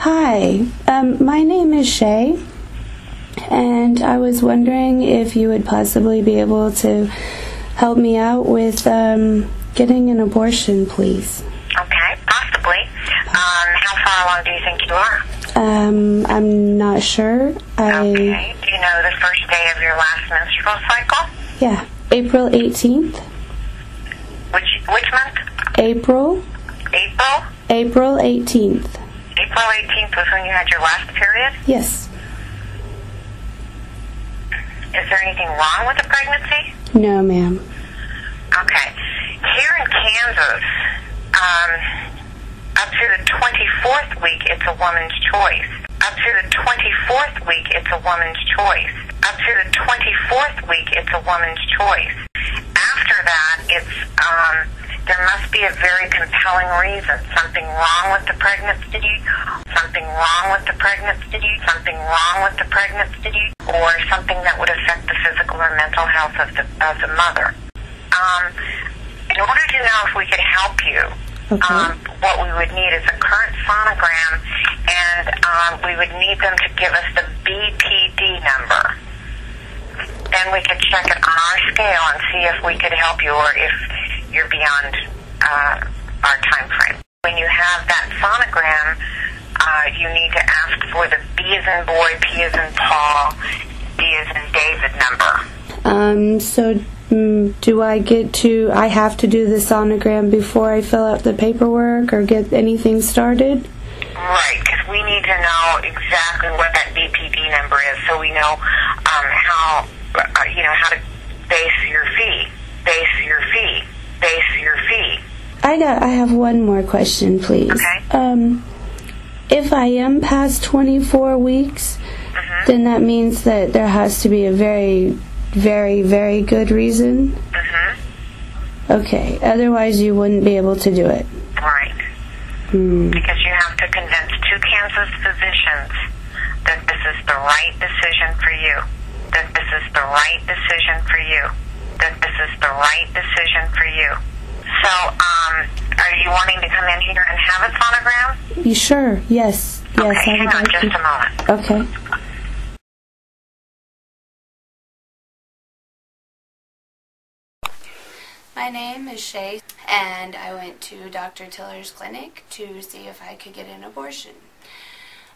Hi, my name is Shaye, and I was wondering if you would possibly be able to help me out with getting an abortion, please. Okay, possibly. How far along do you think you are? I'm not sure. Okay. Do you know the first day of your last menstrual cycle? Yeah, April 18th. Which month? April. April? April 18th. April 18th was when you had your last period? Yes. Is there anything wrong with the pregnancy? No, ma'am. Okay. Here in Kansas, up to the 24th week, it's a woman's choice. Up to the 24th week, it's a woman's choice. Up to the 24th week, it's a woman's choice. After that, there must be a very compelling reason. Something wrong with the pregnancy, something wrong with the pregnancy, something wrong with the pregnancy, or something that would affect the physical or mental health of the mother. In order to know if we could help you, what we would need is a current sonogram, and we would need them to give us the BPD number. Then we could check it on our scale and see if we could help you or if you're beyond our time frame. When you have that sonogram, you need to ask for the B as in boy, P as in Paul, D as in David number. So do I have to do the sonogram before I fill out the paperwork or get anything started? Right, because we need to know exactly what that BPD number is so we know how to base your fee. I have one more question, please. Okay. If I am past 24 weeks, then that means that there has to be a very, very, very good reason? Okay, otherwise you wouldn't be able to do it. Right. Because you have to convince 2 Kansas physicians that this is the right decision for you. That this is the right decision for you. That this is the right decision for you. So, are you wanting to come in here and have a sonogram? You sure? Yes. Okay, Yes, hang on just a moment. Okay. My name is Shaye, and I went to Dr. Tiller's clinic to see if I could get an abortion.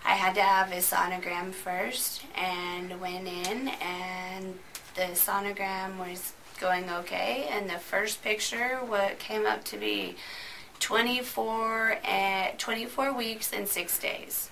I had to have a sonogram first, and went in, and the sonogram was going okay, and the first picture what came up to be 24 weeks and 6 days.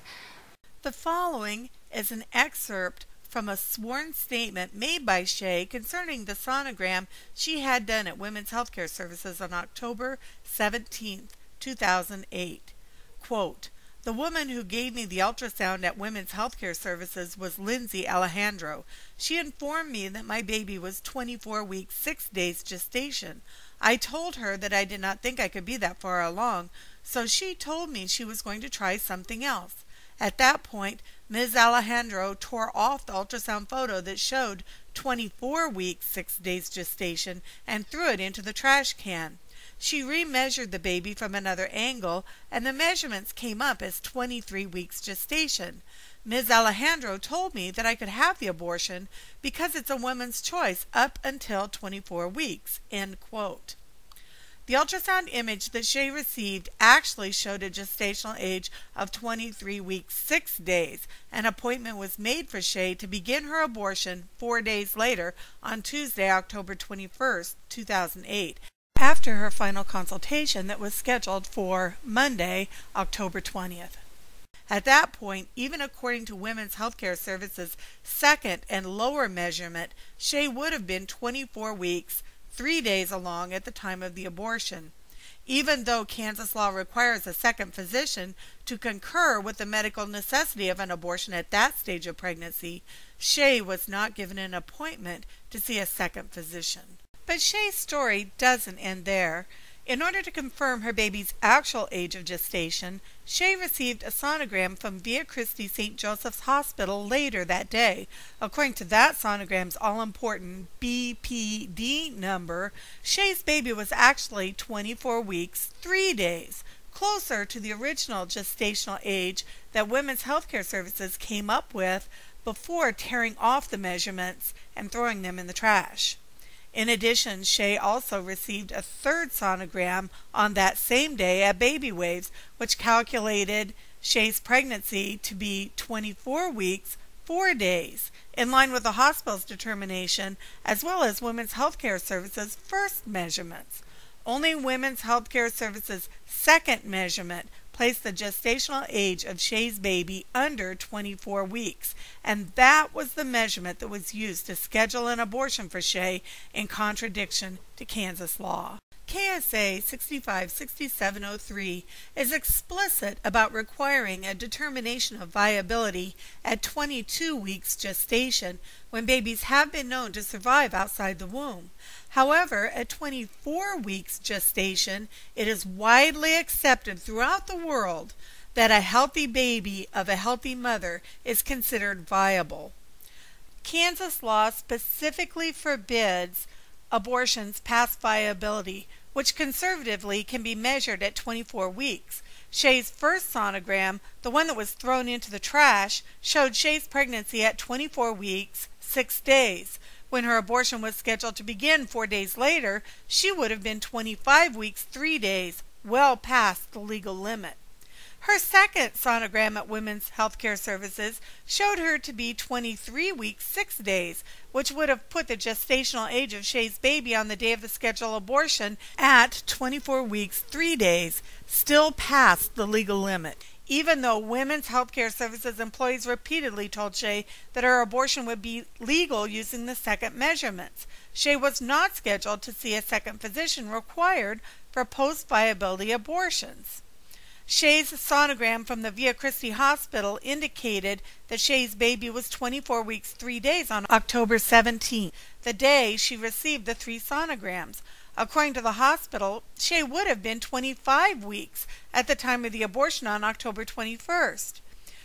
The following is an excerpt from a sworn statement made by Shaye concerning the sonogram she had done at Women's Healthcare Services on October 17, 2008. Quote, "The woman who gave me the ultrasound at Women's Healthcare Services was Lindsey Alejandro. She informed me that my baby was 24 weeks, 6 days gestation. I told her that I did not think I could be that far along, so she told me she was going to try something else. At that point, Ms. Alejandro tore off the ultrasound photo that showed 24 weeks, 6 days gestation and threw it into the trash can. She remeasured the baby from another angle, and the measurements came up as 23 weeks gestation. Ms. Alejandro told me that I could have the abortion because it's a woman's choice up until 24 weeks." End quote. The ultrasound image that Shaye received actually showed a gestational age of 23 weeks, 6 days. An appointment was made for Shaye to begin her abortion 4 days later on Tuesday, October 21, 2008. After her final consultation that was scheduled for Monday, October 20th. At that point, even according to Women's Healthcare Services' second and lower measurement, Shaye would have been 24 weeks, 3 days along at the time of the abortion. Even though Kansas law requires a second physician to concur with the medical necessity of an abortion at that stage of pregnancy, Shaye was not given an appointment to see a second physician. But Shaye's story doesn't end there. In order to confirm her baby's actual age of gestation, Shaye received a sonogram from Via Christi St. Joseph's Hospital later that day. According to that sonogram's all-important BPD number, Shaye's baby was actually 24 weeks, 3 days. closer to the original gestational age that Women's Healthcare Services came up with before tearing off the measurements and throwing them in the trash. In addition, Shaye also received a third sonogram on that same day at Baby Waves, which calculated Shaye's pregnancy to be 24 weeks, 4 days, in line with the hospital's determination, as well as Women's Healthcare Services' first measurements. Only Women's Healthcare Services' second measurement placed the gestational age of Shaye's baby under 24 weeks, and that was the measurement that was used to schedule an abortion for Shaye in contradiction to Kansas law. KSA 656703 is explicit about requiring a determination of viability at 22 weeks gestation when babies have been known to survive outside the womb. However, at 24 weeks gestation, it is widely accepted throughout the world that a healthy baby of a healthy mother is considered viable. Kansas law specifically forbids abortions past viability, which conservatively can be measured at 24 weeks. Shaye's first sonogram, the one that was thrown into the trash, showed Shaye's pregnancy at 24 weeks, 6 days. When her abortion was scheduled to begin 4 days later, she would have been 25 weeks, 3 days, well past the legal limit. Her second sonogram at Women's Healthcare Services showed her to be 23 weeks, 6 days, which would have put the gestational age of Shaye's baby on the day of the scheduled abortion at 24 weeks, 3 days, still past the legal limit. Even though Women's Healthcare Services employees repeatedly told Shaye that her abortion would be legal using the second measurements, Shaye was not scheduled to see a second physician required for post-viability abortions. Shaye's sonogram from the Via Christi Hospital indicated that Shaye's baby was 24 weeks, 3 days on October 17th, the day she received the 3 sonograms. According to the hospital, Shaye would have been 25 weeks at the time of the abortion on October 21st.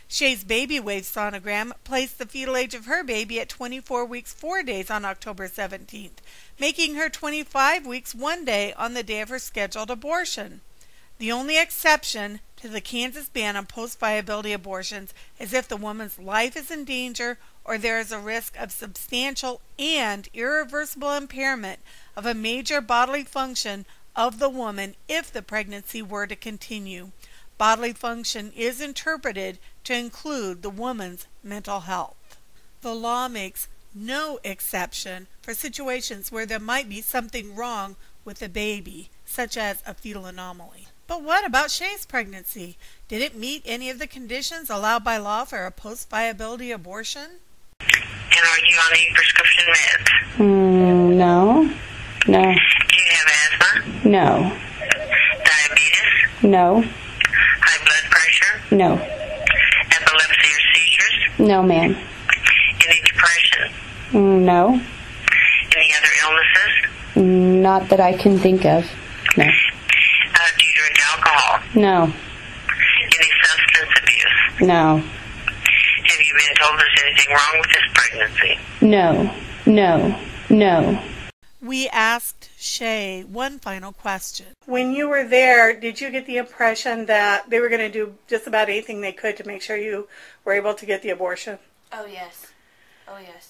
Shaye's Baby Wave sonogram placed the fetal age of her baby at 24 weeks, 4 days on October 17th, making her 25 weeks, 1 day on the day of her scheduled abortion. The only exception to the Kansas ban on post-viability abortions is if the woman's life is in danger or there is a risk of substantial and irreversible impairment of a major bodily function of the woman if the pregnancy were to continue. Bodily function is interpreted to include the woman's mental health. The law makes no exception for situations where there might be something wrong with the baby, such as a fetal anomaly. But what about Shaye's pregnancy? Did it meet any of the conditions allowed by law for a post-viability abortion? And are you on any prescription meds? No. No. Do you have asthma? No. Diabetes? No. High blood pressure? No. Epilepsy or seizures? No, ma'am. Any depression? No. Any other illnesses? Not that I can think of. No. Do you drink alcohol? No. Any substance abuse? No. Have you been told there's anything wrong with this pregnancy? No. No. No. We asked Shaye one final question. When you were there, did you get the impression that they were going to do just about anything they could to make sure you were able to get the abortion? Oh, yes. Oh, yes.